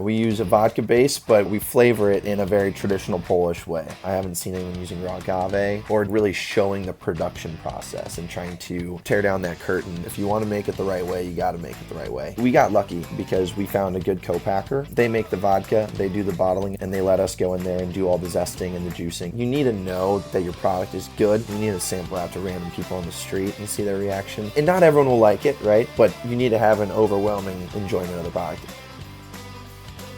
We use a vodka base, but we flavor it in a very traditional Polish way. I haven't seen anyone using raw agave or really showing the production process and trying to tear down that curtain. If you want to make it the right way, you got to make it the right way. We got lucky because we found a good co-packer. They make the vodka, they do the bottling, and they let us go in there and do all the zesting and the juicing. You need to know that your product is good. You need to sample out to random people on the street and see their reaction. And not everyone will like it, right? But you need to have an overwhelming enjoyment of the product.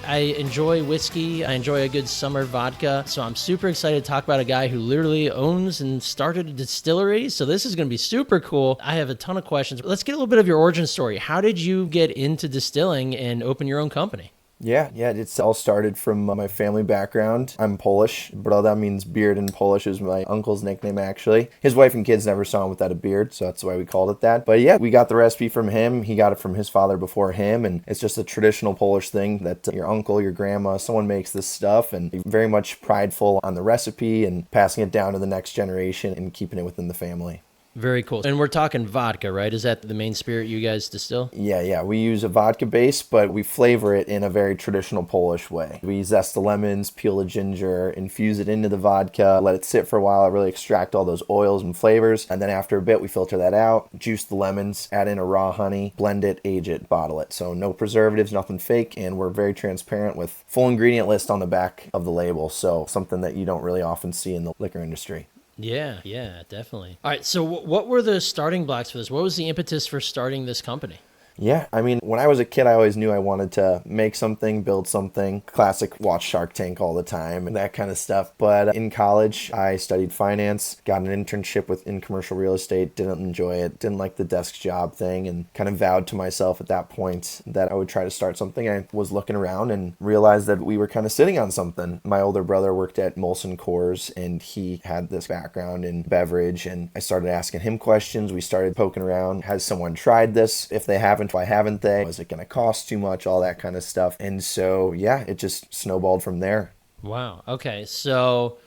I enjoy whiskey. I enjoy a good summer vodka. So I'm super excited to talk about a guy who literally owns and started a distillery. So this is going to be super cool. I have a ton of questions. Let's get a little bit of your origin story. How did you get into distilling and open your own company? Yeah, it's all started from my family background. I'm Polish. Broda means beard in Polish, is my uncle's nickname actually. His wife and kids never saw him without a beard, so that's why we called it that. But yeah, we got the recipe from him. He got it from his father before him, and it's just a traditional Polish thing that your uncle, your grandma, someone makes this stuff, and very much prideful on the recipe and passing it down to the next generation and keeping it within the family. Very cool. And we're talking vodka, right? Is that the main spirit you guys distill? Yeah. We use a vodka base, but we flavor it in a very traditional Polish way. We zest the lemons, peel the ginger, infuse it into the vodka, let it sit for a while, really extract all those oils and flavors. And then after a bit, we filter that out, juice the lemons, add in a raw honey, blend it, age it, bottle it. So no preservatives, nothing fake. And we're very transparent with full ingredient list on the back of the label. So something that you don't really often see in the liquor industry. Yeah, definitely. All right, so what were the starting blocks for this? What was the impetus for starting this company? Yeah, I mean, when I was a kid, I always knew I wanted to make something, build something. Classic, watch Shark Tank all the time and that kind of stuff. But in college, I studied finance, got an internship in commercial real estate, didn't enjoy it, didn't like the desk job thing, and kind of vowed to myself at that point that I would try to start something. I was looking around and realized that we were kind of sitting on something. My older brother worked at Molson Coors, and he had this background in beverage, and I started asking him questions. We started poking around. Has someone tried this? If they haven't, why haven't they? Was it going to cost too much? All that kind of stuff. And so, yeah, it just snowballed from there. Wow. Okay. So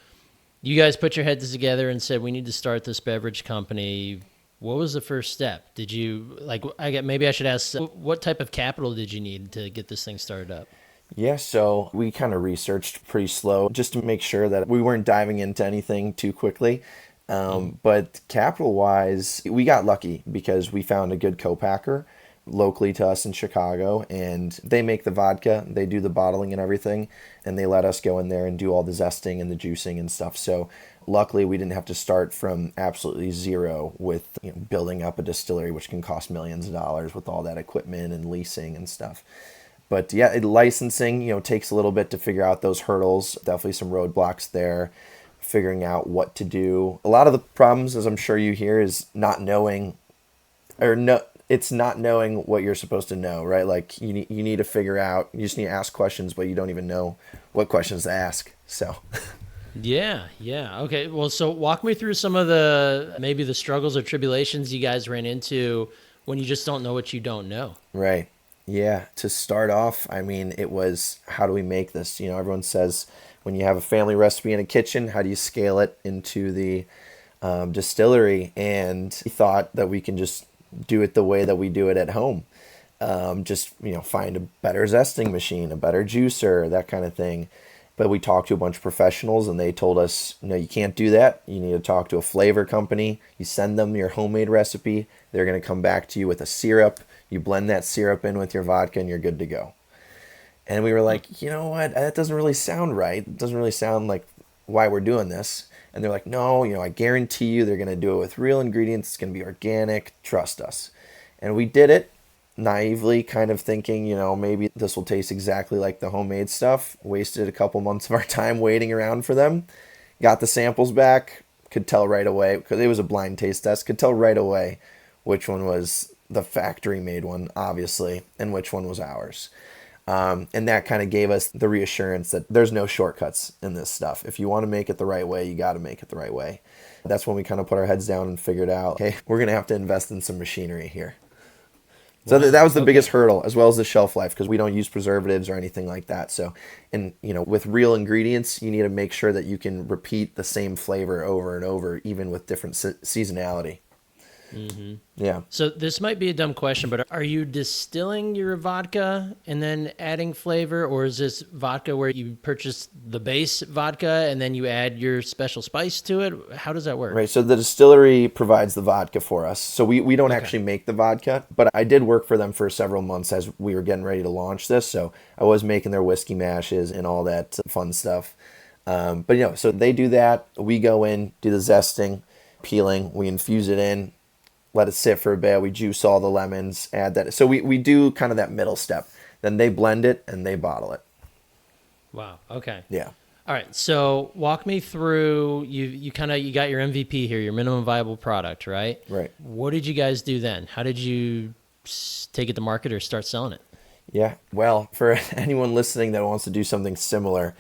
you guys put your heads together and said, we need to start this beverage company. What was the first step? Did you, maybe I should ask, what type of capital did you need to get this thing started up? Yeah, so we kind of researched pretty slow just to make sure that we weren't diving into anything too quickly. But capital-wise, we got lucky because we found a good co-packer locally to us in Chicago, and they make the vodka, they do the bottling and everything, and they let us go in there and do all the zesting and the juicing and stuff. So luckily we didn't have to start from absolutely zero with building up a distillery, which can cost millions of dollars with all that equipment and leasing and stuff. But yeah, licensing, takes a little bit to figure out those hurdles, definitely some roadblocks there, figuring out what to do. A lot of the problems, as I'm sure you hear, is not knowing it's not knowing what you're supposed to know, right? Like you need to figure out, you just need to ask questions, but you don't even know what questions to ask. So Yeah. Okay. Well, so walk me through some of maybe the struggles or tribulations you guys ran into when you just don't know what you don't know. Right. Yeah. To start off, I mean, it was, how do we make this? Everyone says when you have a family recipe in a kitchen, how do you scale it into the distillery? And we thought that we can just do it the way that we do it at home. Find a better zesting machine, a better juicer, that kind of thing. But we talked to a bunch of professionals and they told us, no, you can't do that. You need to talk to a flavor company. You send them your homemade recipe. They're going to come back to you with a syrup. You blend that syrup in with your vodka and you're good to go. And we were like, you know what? That doesn't really sound right. It doesn't really sound like why we're doing this. And they're like, no, I guarantee you they're going to do it with real ingredients. It's going to be organic. Trust us. And we did it naively, kind of thinking, maybe this will taste exactly like the homemade stuff. Wasted a couple months of our time waiting around for them. Got the samples back. Could tell right away, because it was a blind taste test, could tell right away which one was the factory made one, obviously, and which one was ours. And that kind of gave us the reassurance that there's no shortcuts in this stuff. If you want to make it the right way, you got to make it the right way. That's when we kind of put our heads down and figured out, okay, we're going to have to invest in some machinery here. So that was the biggest hurdle, as well as the shelf life, because we don't use preservatives or anything like that. So, and with real ingredients, you need to make sure that you can repeat the same flavor over and over, even with different seasonality. Yeah. So this might be a dumb question, but are you distilling your vodka and then adding flavor, or is this vodka where you purchase the base vodka and then you add your special spice to it? How does that work? Right. So the distillery provides the vodka for us. So we don't Okay. actually make the vodka, but I did work for them for several months as we were getting ready to launch this. So I was making their whiskey mashes and all that fun stuff. But so they do that. We go in, do the zesting, peeling, we infuse it in, let it sit for a bit. We juice all the lemons, add that. So we do kind of that middle step. Then they blend it and they bottle it. Wow. Okay. Yeah. All right. So walk me through, you got your MVP here, your minimum viable product, right? Right. What did you guys do then? How did you take it to market or start selling it? Yeah. Well, for anyone listening that wants to do something similar,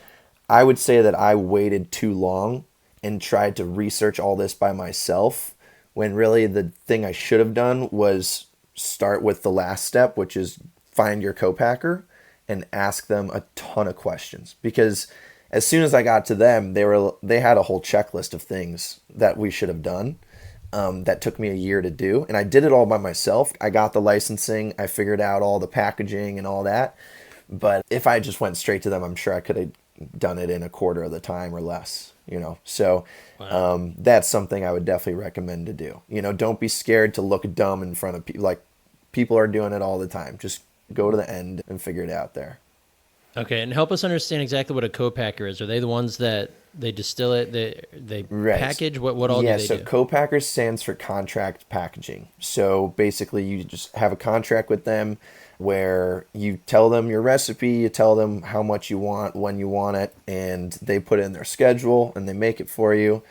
I would say that I waited too long and tried to research all this by myself, when really the thing I should have done was start with the last step, which is find your co-packer and ask them a ton of questions. Because as soon as I got to them, they had a whole checklist of things that we should have done, that took me a year to do. And I did it all by myself. I got the licensing. I figured out all the packaging and all that. But if I just went straight to them, I'm sure I could have done it in a quarter of the time or less. So Wow. that's something I would definitely recommend to do. Don't be scared to look dumb in front of people. Like, people are doing it all the time. Just go to the end and figure it out there. Okay, and help us understand exactly what a co-packer is. Are they the ones that they distill it, they Right. package? What all Yeah, do they so do? co-packer stands for contract packaging. So basically you just have a contract with them where you tell them your recipe, you tell them how much you want, when you want it, and they put it in their schedule and they make it for you.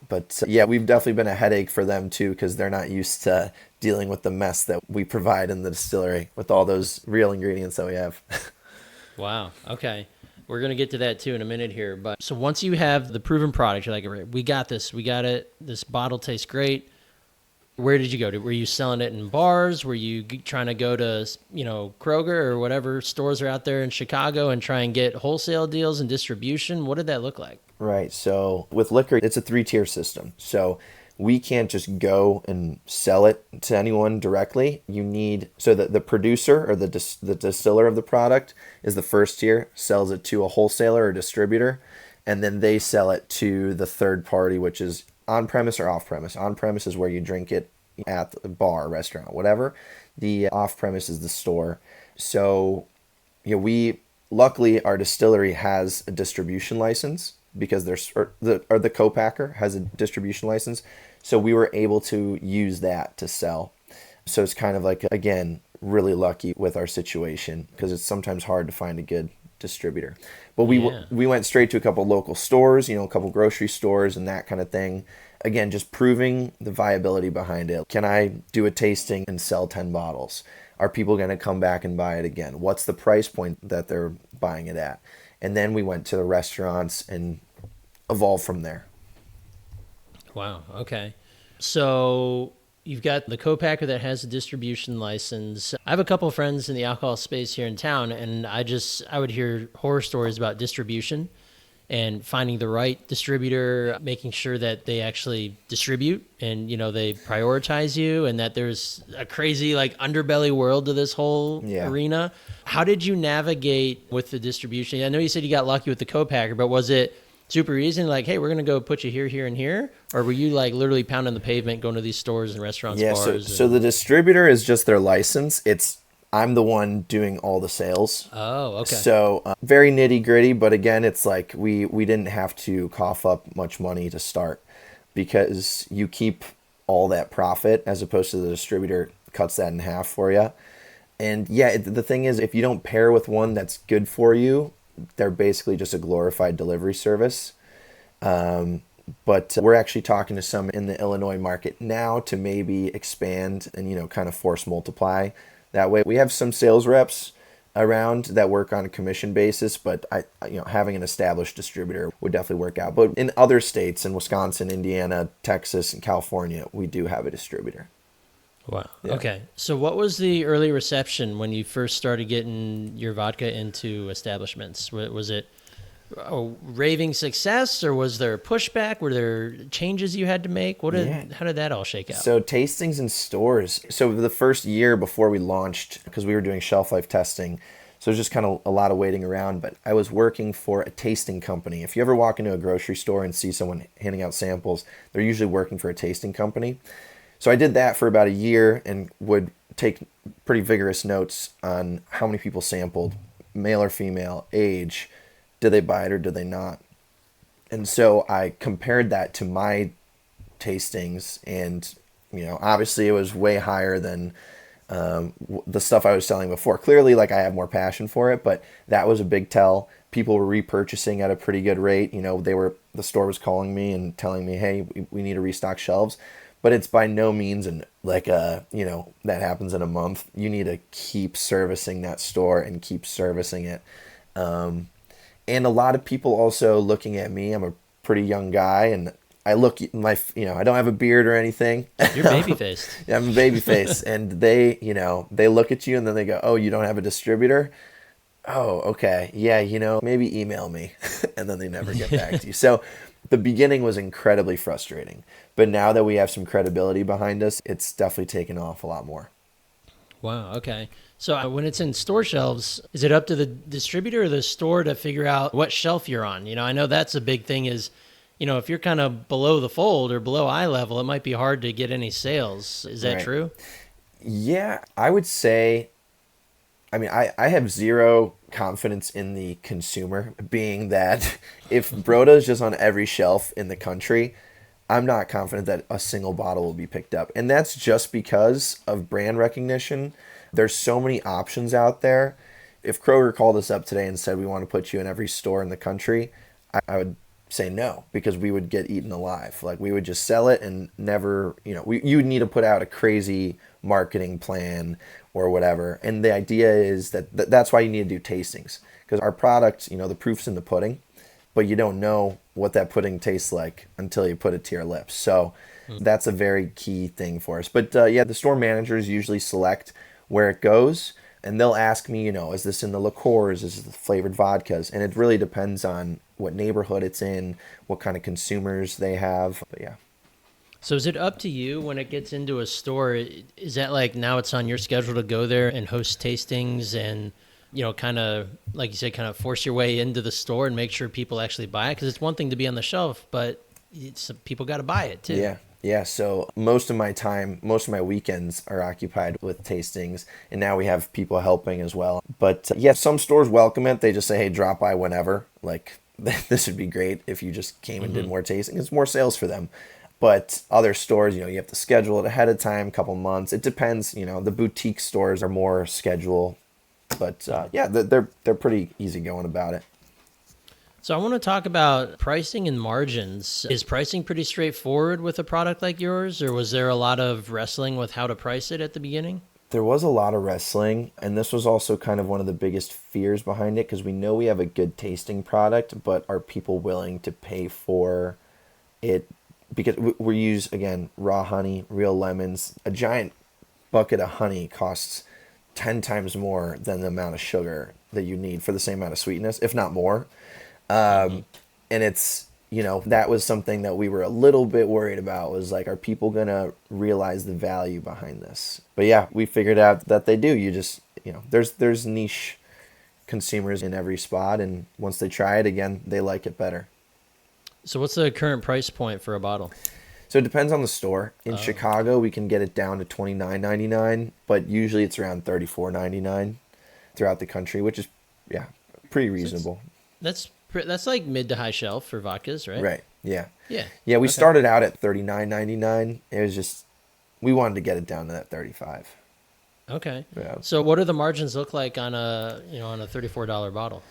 But yeah, we've definitely been a headache for them too, because they're not used to dealing with the mess that we provide in the distillery with all those real ingredients that we have. Wow. Okay. We're going to get to that too in a minute here. But so once you have the proven product, you're like, we got this. We got it. This bottle tastes great. Where did you go? Were you selling it in bars? Were you trying to go to, Kroger or whatever stores are out there in Chicago and try and get wholesale deals and distribution? What did that look like? Right. So with liquor, it's a 3-tier system. So we can't just go and sell it to anyone directly. So the producer or the distiller of the product is the first tier, sells it to a wholesaler or distributor, and then they sell it to the third party, which is on premise or off premise. On premise is where you drink it at the bar, restaurant, whatever. The off premise is the store. So luckily our distillery has a distribution license, because the co-packer has a distribution license. So we were able to use that to sell. So it's kind of like, again, really lucky with our situation, because it's sometimes hard to find a good distributor. But we went straight to a couple local stores, a couple grocery stores and that kind of thing. Again, just proving the viability behind it. Can I do a tasting and sell 10 bottles? Are people going to come back and buy it again? What's the price point that they're buying it at? And then we went to the restaurants and evolved from there. Wow. Okay. So you've got the co-packer that has a distribution license. I have a couple of friends in the alcohol space here in town, and I would hear horror stories about distribution and finding the right distributor, making sure that they actually distribute and, they prioritize you, and that there's a crazy underbelly world to this whole arena. How did you navigate with the distribution? I know you said you got lucky with the co-packer, but was it super easy and hey, we're going to go put you here, here, and here? Or were you literally pounding the pavement, going to these stores and restaurants, bars? So the distributor is just their license. I'm the one doing all the sales. Oh, okay. So very nitty gritty, but again, it's we didn't have to cough up much money to start, because you keep all that profit as opposed to the distributor cuts that in half for you. And the thing is, if you don't pair with one that's good for you, they're basically just a glorified delivery service. But we're actually talking to some in the Illinois market now to maybe expand and, kind of force multiply. That way, we have some sales reps around that work on a commission basis, but having an established distributor would definitely work out. But in other states, in Wisconsin, Indiana, Texas, and California, we do have a distributor. Wow. Yeah. Okay. So what was the early reception when you first started getting your vodka into establishments? Was it a raving success, or was there pushback? Were there changes you had to make? Yeah. How did that all shake out? So tastings in stores. So the first year before we launched, because we were doing shelf life testing, so it was just kind of a lot of waiting around. But I was working for a tasting company. If you ever walk into a grocery store and see someone handing out samples, they're usually working for a tasting company. So I did that for about a year and would take pretty vigorous notes on how many people sampled, male or female, age, did they buy it or did they not? And so I compared that to my tastings, and obviously it was way higher than the stuff I was selling before. Clearly, like, I have more passion for it, but that was a big tell. People were repurchasing at a pretty good rate. The store was calling me and telling me, hey, we need to restock shelves. But it's by no means that happens in a month. You need to keep servicing that store and keep servicing it. And a lot of people also looking at me. I'm a pretty young guy, and I look I don't have a beard or anything. You're baby faced. Yeah, I'm a baby face, and they look at you and then they go, "Oh, you don't have a distributor? Oh, okay. Yeah, maybe email me." And then they never get back to you. So the beginning was incredibly frustrating, but now that we have some credibility behind us, it's definitely taken off a lot more. Wow. Okay. So when it's in store shelves, is it up to the distributor or the store to figure out what shelf you're on? I know that's a big thing is, if you're kind of below the fold or below eye level, it might be hard to get any sales. Is that Right. true? Yeah, I would say, I have zero confidence in the consumer, being that if Broda is just on every shelf in the country, I'm not confident that a single bottle will be picked up. And that's just because of brand recognition. There's so many options out there. If Kroger called us up today and said, we want to put you in every store in the country, I would say no, because we would get eaten alive. Like, we would just sell it and never, you would need to put out a crazy marketing plan or whatever. And the idea is that's why you need to do tastings, because our product, the proof's in the pudding, but you don't know what that pudding tastes like until you put it to your lips. So that's a very key thing for us. But the store managers usually select where it goes, and they'll ask me, is this in the liqueurs, is this the flavored vodkas? And it really depends on what neighborhood it's in, what kind of consumers they have. But yeah. So is it up to you when it gets into a store? Is that like now it's on your schedule to go there and host tastings and, kind of, like you said, kind of force your way into the store and make sure people actually buy it? Because it's one thing to be on the shelf, but people got to buy it too. Yeah. Yeah, so most of my weekends are occupied with tastings, and now we have people helping as well. But some stores welcome it. They just say, hey, drop by whenever. Like, this would be great if you just came and did more tasting. It's more sales for them. But other stores, you have to schedule it ahead of time, a couple months. It depends. The boutique stores are more schedule. But they're pretty easygoing about it. So I want to talk about pricing and margins. Is pricing pretty straightforward with a product like yours, or was there a lot of wrestling with how to price it at the beginning? There was a lot of wrestling, and this was also kind of one of the biggest fears behind it, because we know we have a good tasting product, but are people willing to pay for it? Because we use, again, raw honey, real lemons. A giant bucket of honey costs 10 times more than the amount of sugar that you need for the same amount of sweetness, if not more. And it's, that was something that we were a little bit worried about, was like, are people going to realize the value behind this? But yeah, we figured out that they do. You just, there's niche consumers in every spot. And once they try it again, they like it better. So what's the current price point for a bottle? So it depends on the store. In Chicago, we can get it down to $29.99, but usually it's around $34.99 throughout the country, which is, pretty reasonable. That's like mid to high shelf for vodkas, right? Right. Yeah. Yeah. Yeah. We started out at $39.99. It was just, we wanted to get it down to that $35. Okay. Yeah. So what do the margins look like on a $34 bottle?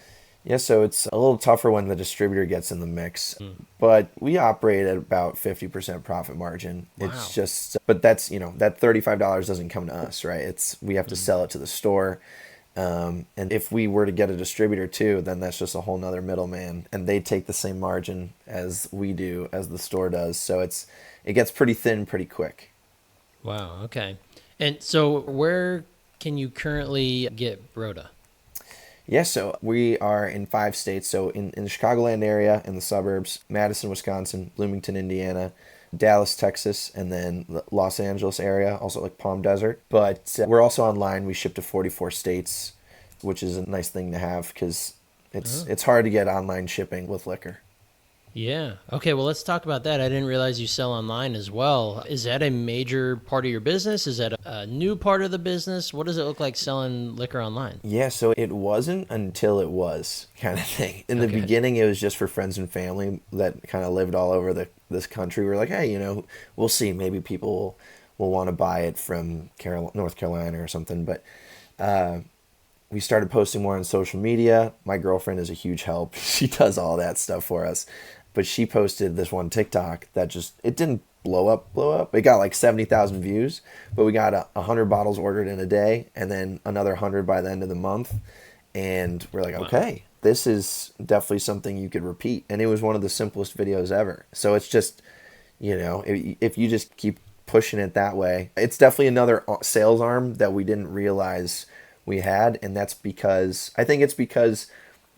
Yeah. So it's a little tougher when the distributor gets in the mix, but we operate at about 50% profit margin. Wow. It's just, but that's, that $35 doesn't come to us, right? We have to sell it to the store. And if we were to get a distributor too, then that's just a whole nother middleman, and they take the same margin as we do, as the store does. So it gets pretty thin pretty quick. Wow. Okay. And so where can you currently get Broda? Yeah, so we are in 5 states. So in the Chicagoland area, in the suburbs, Madison, Wisconsin, Bloomington, Indiana, Dallas, Texas, and then the Los Angeles area, also like Palm Desert. But we're also online. We ship to 44 states, which is a nice thing to have because Oh. it's hard to get online shipping with liquor. Yeah. Okay, well, let's talk about that. I didn't realize you sell online as well. Is that a major part of your business? Is that a new part of the business? What does it look like selling liquor online? Yeah, so it wasn't until it was kind of thing. In the Okay. beginning, it was just for friends and family that kind of lived all over this country. We're like, hey, we'll see. Maybe people will want to buy it from North Carolina or something. But we started posting more on social media. My girlfriend is a huge help. She does all that stuff for us. But she posted this one TikTok that it didn't blow up. It got like 70,000 views, but we got 100 bottles ordered in a day and then another 100 by the end of the month. And we're like, Wow. okay, this is definitely something you could repeat. And it was one of the simplest videos ever. So it's just, if you just keep pushing it that way, it's definitely another sales arm that we didn't realize we had. And I think it's because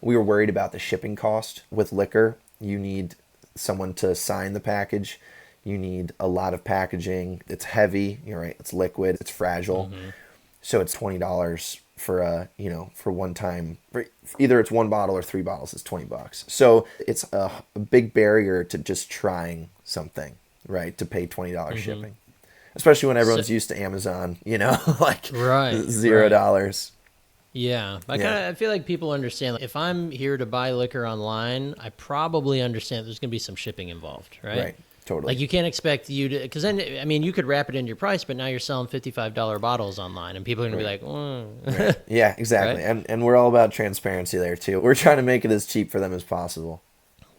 we were worried about the shipping cost with liquor. You need someone to sign the package. You need a lot of packaging. It's heavy. You're right. It's liquid. It's fragile. So it's $20 for one time. Either it's one bottle or 3 bottles. It's $20. So it's a big barrier to just trying something, right? To pay $20 shipping, especially when So, everyone's used to Amazon. Like right, zero right. dollars. Yeah, Yeah. I feel like people understand. Like, if I'm here to buy liquor online, I probably understand there's going to be some shipping involved, right? Right. Totally. Like you can't expect you to, because then I mean you could wrap it in your price, but now you're selling $55 bottles online, and people are going to be Right. like, oh. Right. Yeah, exactly. Right? And we're all about transparency there too. We're trying to make it as cheap for them as possible.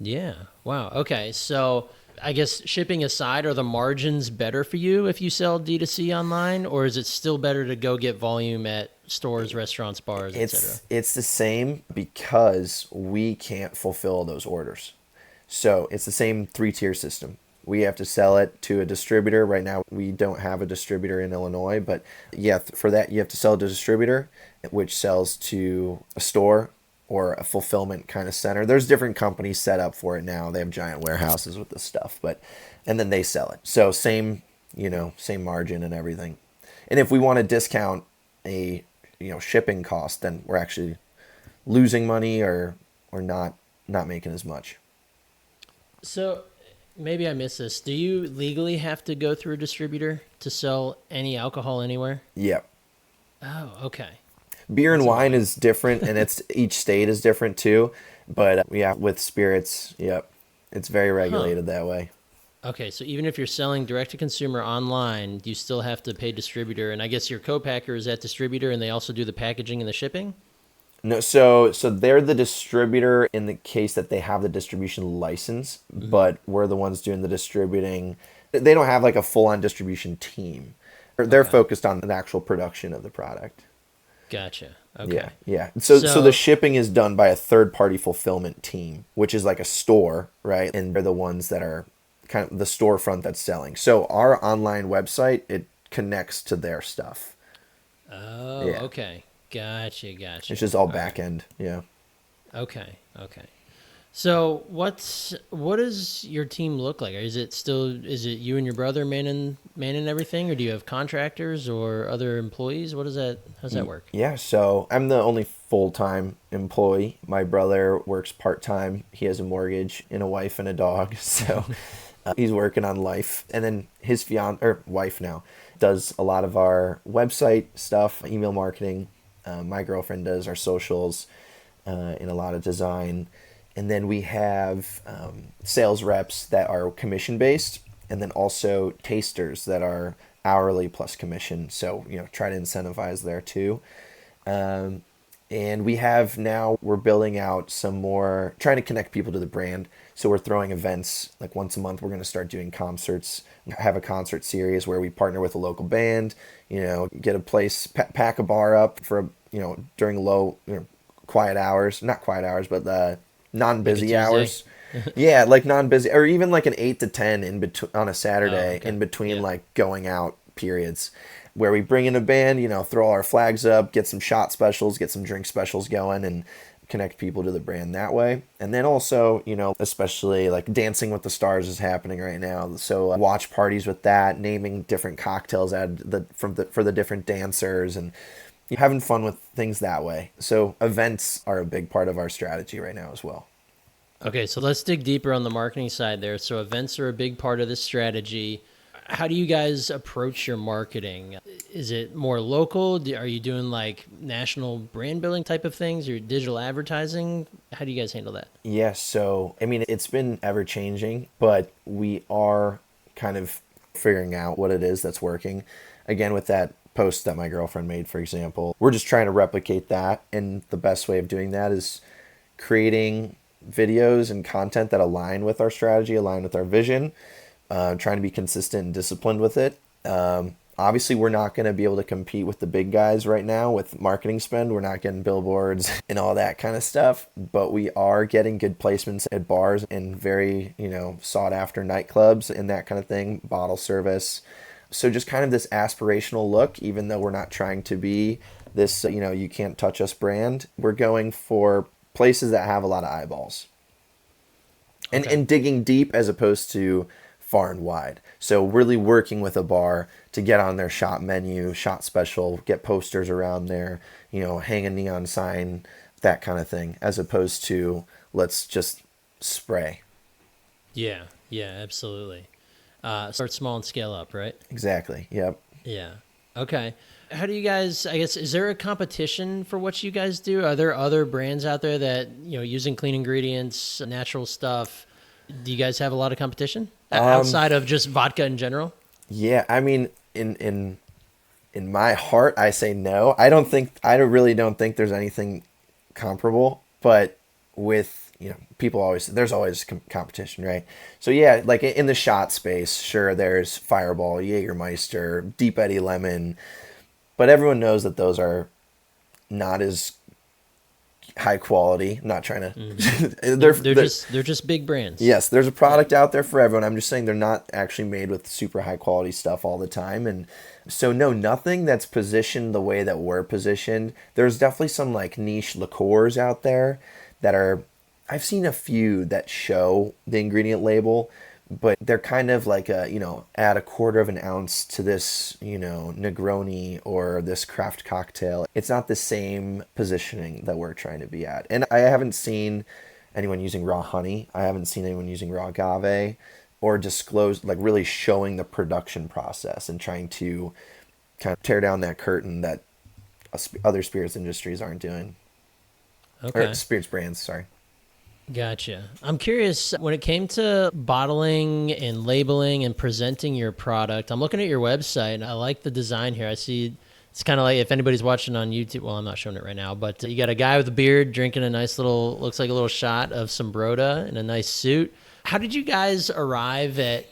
Yeah. Wow. Okay. So I guess shipping aside, are the margins better for you if you sell D2C online, or is it still better to go get volume at stores, restaurants, bars, etc.? It's the same because we can't fulfill those orders. So it's the same 3-tier system. We have to sell it to a distributor. Right now, we don't have a distributor in Illinois, but yeah, for that, you have to sell it to a distributor, which sells to a store or a fulfillment kind of center. There's different companies set up for it now. They have giant warehouses with this stuff, and then they sell it. So same margin and everything. And if we want to discount a, shipping cost, then we're actually losing money or not making as much. So maybe I missed this. Do you legally have to go through a distributor to sell any alcohol anywhere? Yep. Oh, okay. Beer and That's wine annoying. is different, and it's each state is different too. But yeah, with spirits, yep, it's very Huh. regulated that way. Okay, so even if you're selling direct to consumer online, you still have to pay distributor, and I guess your co-packer is that distributor, and they also do the packaging and the shipping. No, so they're the distributor in the case that they have the distribution license, but we're the ones doing the distributing. They don't have like a full-on distribution team. They're Okay, focused on the actual production of the product. gotcha. Yeah, Okay, yeah. So the so shipping is done by a third-party fulfillment team, which is like a store, right? And they're the ones that are kind of the storefront that's selling. So our online website, it connects to their stuff. oh, Yeah. okay, gotcha. It's just all All right. back end. Yeah. Okay. So what does your team look like? Is it you and your brother manning everything, or do you have contractors or other employees? How's that work? Yeah, so I'm the only full-time employee. My brother works part-time. He has a mortgage and a wife and a dog, so he's working on life. And then his wife now does a lot of our website stuff, email marketing. My girlfriend does our socials and a lot of design. And then we have sales reps that are commission based, and then also tasters that are hourly plus commission. So, try to incentivize there too. Um, and we're building out some more, trying to connect people to the brand. So we're throwing events like once a month. We're going to start doing concerts, have a concert series where we partner with a local band, get a place, pack a bar up for, during low, quiet hours, not quiet hours, but Like a non-busy Tuesday? hours. Yeah, like non-busy, or even like an 8 to 10 in between on a Oh, Saturday okay. in between Yeah. like going out periods. where we bring in a band, throw our flags up, get some shot specials, get some drink specials going, and connect people to the brand that way. And then also, especially like Dancing with the Stars is happening right now. So watch parties with that, naming different cocktails for the different dancers, and having fun with things that way. So events are a big part of our strategy right now as well. Okay, so let's dig deeper on the marketing side there. So events are a big part of this strategy. How do you guys approach your marketing? Is it more local? Are you doing like national brand building type of things or digital advertising? How do you guys handle that? Yeah, so it's been ever changing, but we are kind of figuring out what it is that's working. Again, with that post that my girlfriend made, for example, we're just trying to replicate that. And the best way of doing that is creating videos and content that align with our strategy, align with our vision. Trying to be consistent and disciplined with it. Obviously, we're not going to be able to compete with the big guys right now with marketing spend. We're not getting billboards and all that kind of stuff, but we are getting good placements at bars and very, sought after nightclubs and that kind of thing, bottle service. So just kind of this aspirational look, even though we're not trying to be this, you can't touch us brand. We're going for places that have a lot of eyeballs and digging deep as opposed to far and wide. So really working with a bar to get on their shot menu, shot special, get posters around there, hang a neon sign, that kind of thing, as opposed to let's just spray. Yeah, absolutely. Start small and scale up, right? Exactly. Yep. Yeah. Okay. How do you guys, I guess, is there a competition for what you guys do? Are there other brands out there that, using clean ingredients, natural stuff? Do you guys have a lot of competition outside of just vodka in general? Yeah, in my heart, I say no. I really don't think there's anything comparable. But with people there's always competition, right? So yeah, like in the shot space, sure, there's Fireball, Jägermeister, Deep Eddy Lemon, but everyone knows that those are not as high quality. I'm not trying to. They're just big brands. Yes, there's a product out there for everyone. I'm just saying they're not actually made with super high quality stuff all the time. And so no, nothing that's positioned the way that we're positioned. There's definitely some like niche liqueurs out there that are. I've seen a few that show the ingredient label, but they're kind of like add a quarter of an ounce to this, Negroni or this craft cocktail. It's not the same positioning that we're trying to be at. And I haven't seen anyone using raw honey. I haven't seen anyone using raw agave or disclose, like really showing the production process and trying to kind of tear down that curtain that other spirits industries aren't doing. Okay. Or spirits brands, sorry. Gotcha. I'm curious, when it came to bottling and labeling and presenting your product, I'm looking at your website. I like the design here. I see it's kind of like if anybody's watching on YouTube, well, I'm not showing it right now, but you got a guy with a beard drinking a nice looks like a little shot of some Broda in a nice suit. How did you guys arrive at,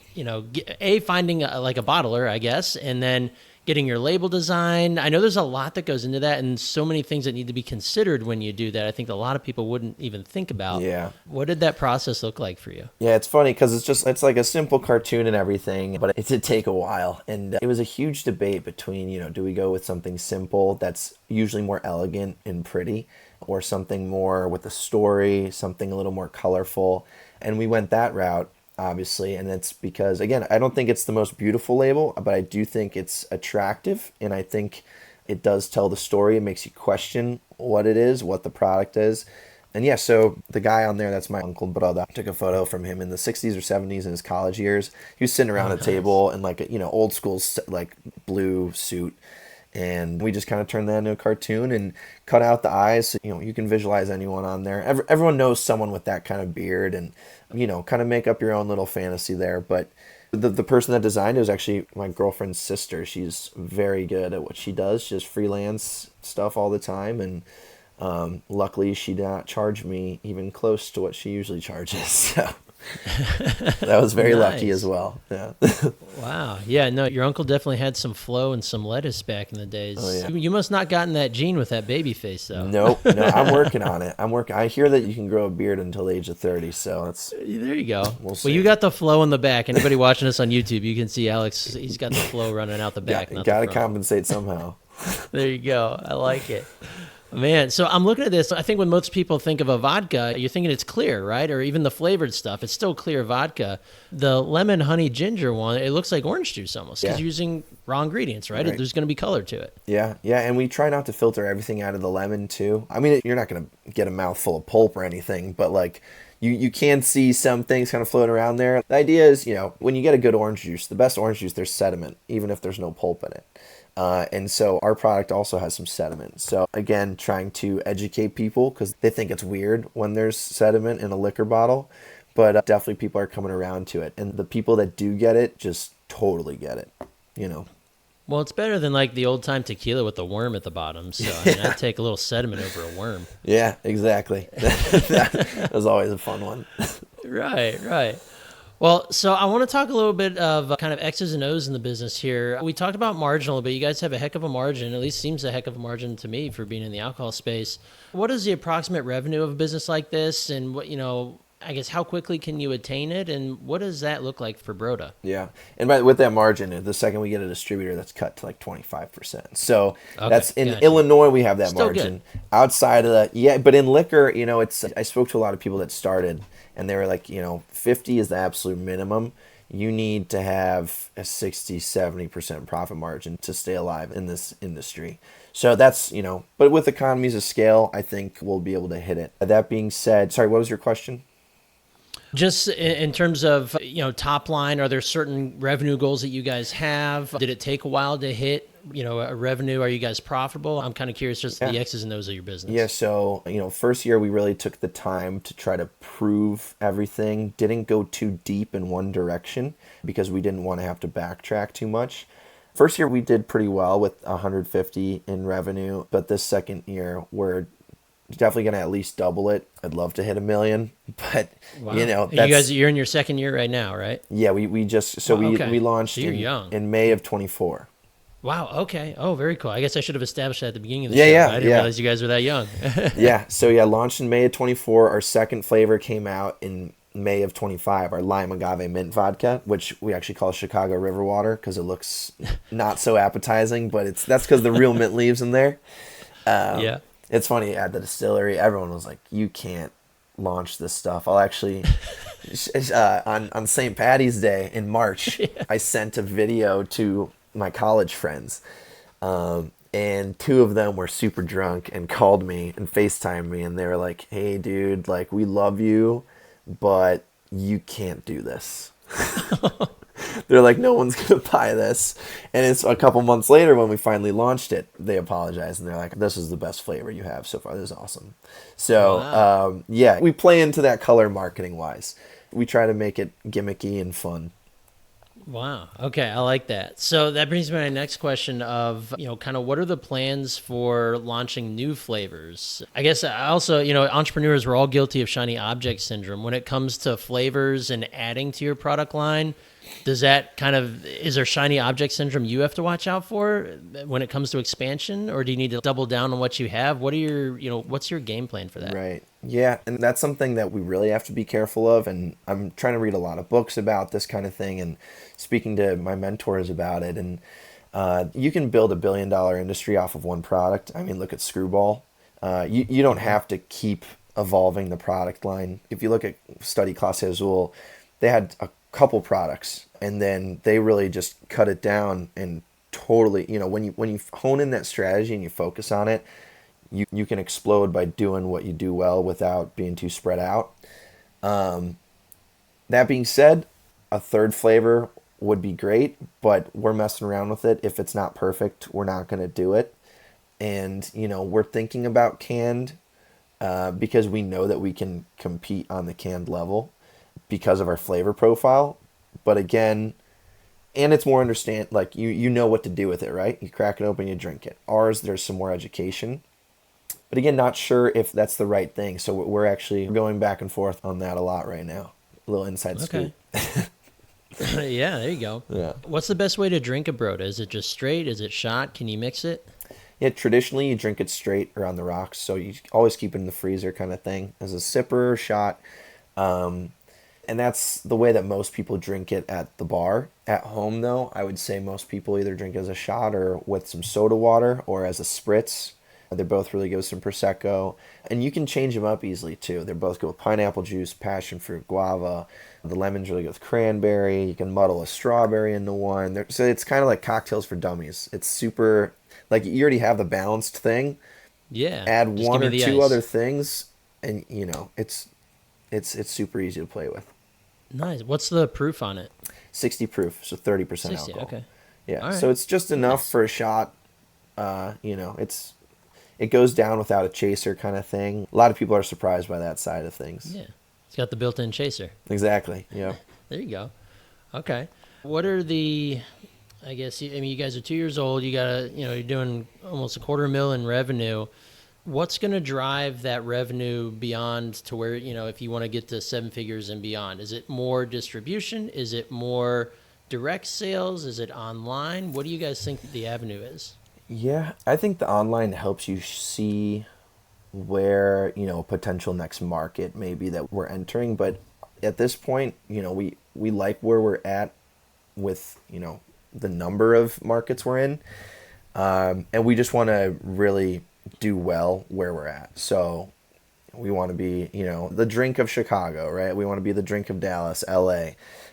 finding a bottler, I guess, and then getting your label design? I know there's a lot that goes into that and so many things that need to be considered when you do that. I think a lot of people wouldn't even think about. Yeah. What did that process look like for you? Yeah, it's funny because it's like a simple cartoon and everything, but it did take a while. And it was a huge debate between, do we go with something simple that's usually more elegant and pretty, or something more with a story, something a little more colorful. And we went that route, obviously, and it's because, again, I don't think it's the most beautiful label, but I do think it's attractive, and I think it does tell the story. It makes you question what it is, what the product is. And yeah, so the guy on there, that's my uncle Broda. I took a photo from him in the 60s or 70s in his college years. He was sitting around a table in like a, old school like blue suit. And we just kind of turned that into a cartoon and cut out the eyes. So, you can visualize anyone on there. Everyone knows someone with that kind of beard and, kind of make up your own little fantasy there. But the person that designed it was actually my girlfriend's sister. She's very good at what she does. She does freelance stuff all the time. And luckily she did not charge me even close to what she usually charges. So That was very lucky as Nice. well. Yeah. Wow. Yeah, no, your uncle definitely had some flow and some lettuce back in the Oh days. yeah. You must not gotten that gene with that baby face though. Nope. No, I'm working on it. I'm working. I hear that you can grow a beard until the age of 30, so it's There you go. we'll Well, you see. got the flow in the back. Anybody watching us on YouTube, you can see Alex. He's got the flow running out the back, not the Got to front. compensate somehow. There you go. I like it. Man, so I'm looking at this. I think when most people think of a vodka, you're thinking it's clear, right? Or even the flavored stuff. It's still clear vodka. The lemon, honey, ginger one, it looks like orange juice almost because Yeah. you're using raw ingredients, right? Right. There's going to be color to it. Yeah, yeah, and we try not to filter everything out of the lemon too. I mean, you're not gonna get a mouthful of pulp or anything, but like you can see some things kind of floating around there. The idea is, when you get a good orange juice, the best orange juice, there's sediment, even if there's no pulp in it. And so our product also has some sediment. So again, trying to educate people because they think it's weird when there's sediment in a liquor bottle, but definitely people are coming around to it. And the people that do get it just totally get it, you know. Well, it's better than like the old time tequila with the worm at the bottom. So I mean, I'd take a little sediment over a worm. Yeah, exactly. That was always a fun one. Right, right. Well, so I want to talk a little bit of kind of X's and O's in the business here. We talked about margin a little bit. You guys have a heck of a margin, at least seems a heck of a margin to me for being in the alcohol space. What is the approximate revenue of a business like this? And what, I guess how quickly can you attain it? And what does that look like for Broda? Yeah, and with that margin, the second we get a distributor, that's cut to like 25%. So Okay, that's in gotcha. Illinois, we have that Still margin. good. Outside of that, yeah, but in liquor, it's. I spoke to a lot of people that started, and they were like, 50 is the absolute minimum. You need to have a 60-70% profit margin to stay alive in this industry. So that's, but with economies of scale, I think we'll be able to hit it. That being said, sorry, what was your question? Just in terms of, top line, are there certain revenue goals that you guys have? Did it take a while to hit, a revenue? Are you guys profitable? I'm kind of curious just the X's and O's of your business. Yeah, so, first year we really took the time to try to prove everything. Didn't go too deep in one direction because we didn't want to have to backtrack too much. First year we did pretty well with 150 in revenue, but this second year we're definitely going to at least double it. I'd love to hit 1 million, but Wow. that's, You're in your second year right now, right? yeah, we just, so Wow, we, okay. we launched So you're young. in May of 24. Wow. Okay. Oh, very cool. I guess I should have established that at the beginning of the Yeah, show. yeah, I didn't yeah. realize you guys were that young. Yeah, so yeah, launched in May of 24. Our second flavor came out in May of 25, our lime agave mint vodka, which we actually call Chicago River Water because it looks not so appetizing, but that's because the real mint leaves in there. Yeah. It's funny, at the distillery, everyone was like, you can't launch this stuff. I'll actually, on St. Patty's Day in March, I sent a video to my college friends. And two of them were super drunk and called me and FaceTimed me. And they were like, hey, dude, like, we love you, but you can't do this. They're like, no one's going to buy this. And it's a couple months later when we finally launched it, they apologized. And they're like, this is the best flavor you have so far. This is awesome. So, Wow. yeah, we play into that color marketing wise. We try to make it gimmicky and fun. Wow. Okay. I like that. So that brings me to my next question of, kind of what are the plans for launching new flavors? I guess I also, entrepreneurs, we're all guilty of shiny object syndrome. When it comes to flavors and adding to your product line, is there shiny object syndrome you have to watch out for when it comes to expansion, or do you need to double down on what you have? What's your game plan for that? Right. Yeah. And that's something that we really have to be careful of. And I'm trying to read a lot of books about this kind of thing and speaking to my mentors about it. And you can build $1 billion industry off of one product. I mean, look at Screwball. You don't have to keep evolving the product line. If you look at Study Class Azul, they had a couple products and then they really just cut it down and totally, when you hone in that strategy and you focus on it, you can explode by doing what you do well without being too spread out. That being said, a third flavor would be great, but we're messing around with it. If it's not perfect, we're not going to do it. And, we're thinking about canned because we know that we can compete on the canned level because of our flavor profile. But again, and it's more like you know what to do with it, right? You crack it open, you drink it. Ours, there's some more education. But again, not sure if that's the right thing. So we're actually going back and forth on that a lot right now. little inside scoop. Okay. Yeah, there you go. Yeah. What's the best way to drink a Broda? Is it just straight? Is it shot? Can you mix it? Yeah, traditionally you drink it straight or on the rocks, so you always keep it in the freezer kind of thing as a sipper shot. And that's the way that most people drink it at the bar. At home, though, I would say most people either drink as a shot or with some soda water or as a spritz. They're both really good with some Prosecco. And you can change them up easily, too. They're both good with pineapple juice, passion fruit, guava. The lemon's really good with cranberry. You can muddle a strawberry into one. So it's kind of like cocktails for dummies. It's super, like you already have the balanced thing. Yeah. Add just one give or me the two ice. other things, and it's super easy to play with. Nice. What's the proof on it? 60 proof, so 30% 60. alcohol. Okay. Yeah, All right. so it's just enough Nice. for a shot. It goes down without a chaser kind of thing. A lot of people are surprised by that side of things. Yeah. It's got the built-in chaser. Exactly. Yeah. There you go. Okay. What are the, I guess, I mean, you guys are 2 years old. You're doing almost $250,000 in revenue. What's going to drive that revenue beyond to where, if you want to get to seven figures and beyond? Is it more distribution? Is it more direct sales? Is it online? What do you guys think the avenue is? Yeah, I think the online helps you see where, potential next market maybe that we're entering. But at this point, we like where we're at with, the number of markets we're in. And we just want to really do well where we're at. So we want to be, the drink of Chicago, right? We want to be the drink of Dallas, LA,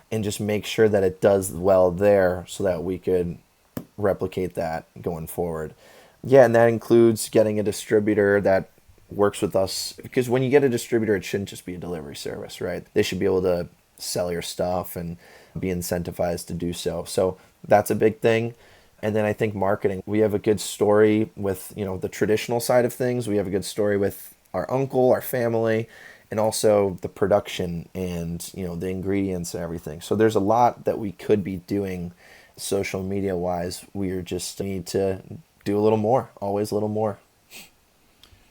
and just make sure that it does well there so that we could replicate that going forward. Yeah, and that includes getting a distributor that works with us, because when you get a distributor, it shouldn't just be a delivery service, right? They should be able to sell your stuff and be incentivized to do so. So that's a big thing. And then I think marketing. We have a good story with, the traditional side of things. We have a good story with our uncle, our family, and also the production and, the ingredients and everything. So there's a lot that we could be doing social media wise. We just need to do a little more, always a little more.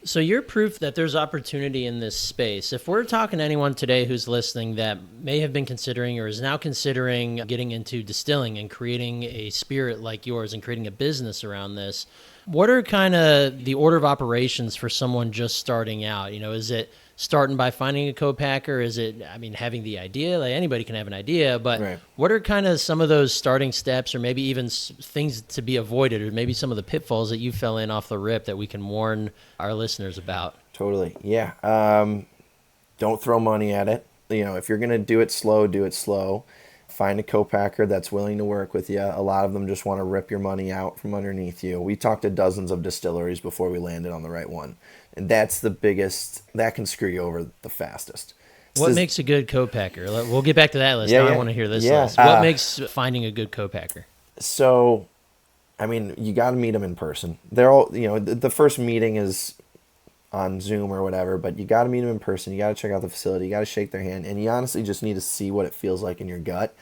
So you're proof that there's opportunity in this space. If we're talking to anyone today who's listening that may have been considering or is now considering getting into distilling and creating a spirit like yours and creating a business around this, what are kind of the order of operations for someone just starting out? Is it starting by finding a co-packer? Is it, having the idea? Like anybody can have an idea, but Right. What are kind of some of those starting steps or maybe even things to be avoided or maybe some of the pitfalls that you fell in off the rip that we can warn our listeners about? Totally. Yeah. Don't throw money at it. If you're going to do it slow, do it slow. Find a co-packer that's willing to work with you. A lot of them just want to rip your money out from underneath you. We talked to dozens of distilleries before we landed on the right one. And that's the biggest, that can screw you over the fastest. What makes a good co-packer? We'll get back to that list. Yeah, now yeah. I want to hear this Yeah. list. What makes finding a good co-packer? So, you got to meet them in person. They're all, the first meeting is on Zoom or whatever, but you got to meet them in person. You got to check out the facility. You got to shake their hand. And you honestly just need to see what it feels like in your gut.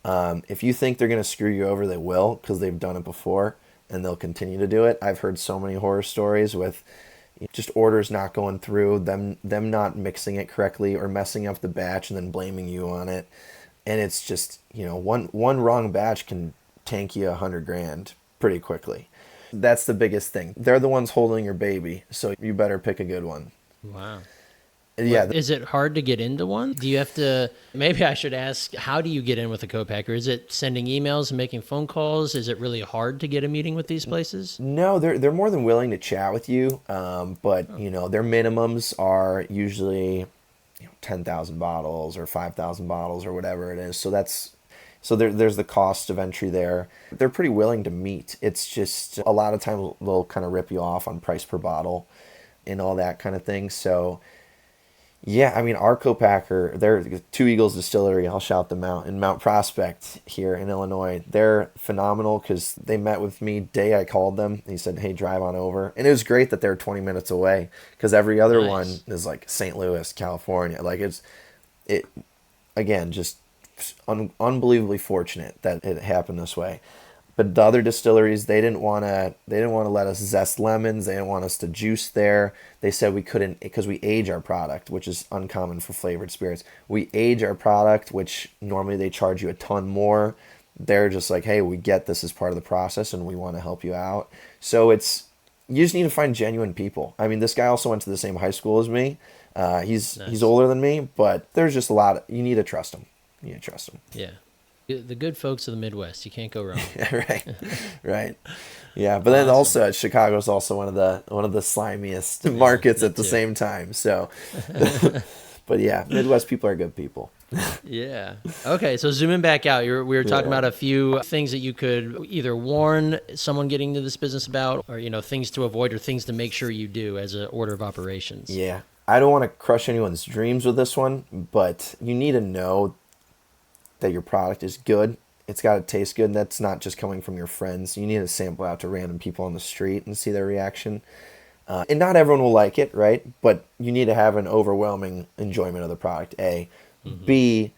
If you think they're going to screw you over, they will, because they've done it before and they'll continue to do it. I've heard so many horror stories with just orders not going through, them not mixing it correctly or messing up the batch and then blaming you on it. And it's just, one wrong batch can tank you $100,000 pretty quickly. That's the biggest thing. They're the ones holding your baby, so you better pick a good one. Wow. Yeah. Is it hard to get into one? Do you have to, maybe I should ask, how do you get in with a co-packer? Is it sending emails and making phone calls? Is it really hard to get a meeting with these places? No, they're more than willing to chat with you, but their minimums are usually 10,000 bottles or 5,000 bottles or whatever it is. So there's the cost of entry there. They're pretty willing to meet. It's just a lot of times they'll kind of rip you off on price per bottle and all that kind of thing. So yeah, our co-packer, they're Two Eagles Distillery. I'll shout them out in Mount Prospect here in Illinois. They're phenomenal because they met with me day I called them. He said, "Hey, drive on over." And it was great that they're 20 minutes away because every other Nice. one is like St. Louis, California. Like again, just unbelievably fortunate that it happened this way. But the other distilleries, they didn't want to let us zest lemons. They didn't want us to juice there. They said we couldn't because we age our product, which is uncommon for flavored spirits. We age our product, which normally they charge you a ton more. They're just like, hey, we get this as part of the process and we want to help you out. So you just need to find genuine people. I mean, this guy also went to the same high school as me. He's older than me, but there's just you need to trust him. You need to trust him. Yeah. The good folks of the Midwest, you can't go wrong. Right, right. Yeah, but then also Chicago's also one of the slimiest markets at the same time. So, but yeah, Midwest people are good people. Yeah. Okay, so zooming back out, we were talking about a few things that you could either warn someone getting into this business about, or things to avoid or things to make sure you do as an order of operations. Yeah, I don't want to crush anyone's dreams with this one, but you need to know that your product is good. It's got to taste good, and that's not just coming from your friends. You need to sample out to random people on the street and see their reaction. And not everyone will like it, right? But you need to have an overwhelming enjoyment of the product, A. Mm-hmm. B,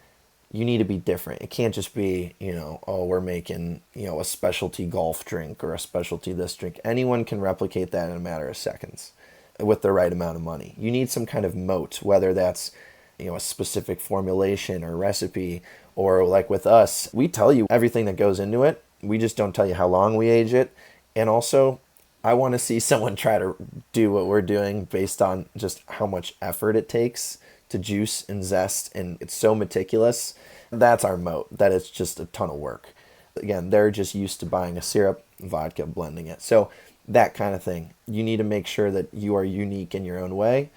you need to be different. It can't just be, we're making, a specialty golf drink or a specialty this drink. Anyone can replicate that in a matter of seconds with the right amount of money. You need some kind of moat, whether that's, a specific formulation or recipe, or like with us, we tell you everything that goes into it. We just don't tell you how long we age it. And also, I want to see someone try to do what we're doing based on just how much effort it takes to juice and zest, and it's so meticulous. That's our moat, that it's just a ton of work. Again, they're just used to buying a syrup, vodka, blending it. So that kind of thing. You need to make sure that you are unique in your own way.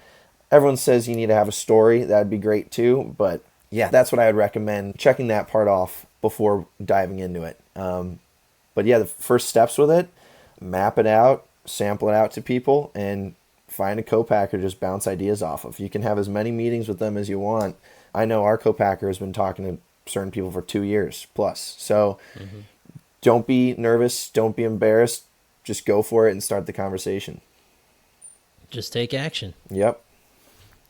Everyone says you need to have a story. That'd be great too. But yeah, that's what I would recommend, checking that part off before diving into it. But yeah, the first steps with it, map it out, sample it out to people, and find a co-packer to just bounce ideas off of. You can have as many meetings with them as you want. I know our co-packer has been talking to certain people for 2 years plus. So Don't be nervous. Don't be embarrassed. Just go for it and start the conversation. Just take action. Yep.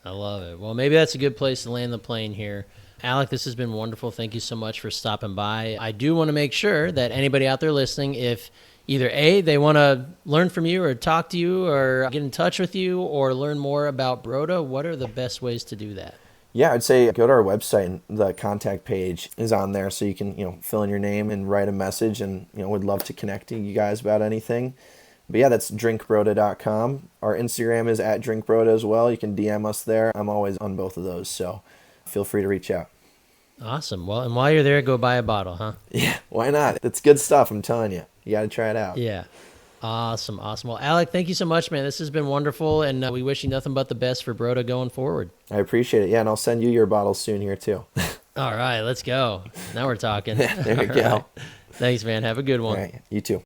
I love it. Well, maybe that's a good place to land the plane here. Alek, this has been wonderful. Thank you so much for stopping by. I do want to make sure that anybody out there listening, if either A, they want to learn from you or talk to you or get in touch with you or learn more about Broda, what are the best ways to do that? Yeah, I'd say go to our website, and the contact page is on there, so you can, fill in your name and write a message, and, would love to connect to you guys about anything. But yeah, that's drinkbroda.com. Our Instagram is @drinkbroda as well. You can DM us there. I'm always on both of those, so feel free to reach out. Awesome. Well, and while you're there, go buy a bottle, huh? Yeah, why not? It's good stuff, I'm telling you. You got to try it out. Yeah. Awesome. Well, Alek, thank you so much, man. This has been wonderful, and we wish you nothing but the best for Broda going forward. I appreciate it. Yeah, and I'll send you your bottles soon here, too. All right, let's go. Now we're talking. There we go. Right. Thanks, man. Have a good one. All right, you too.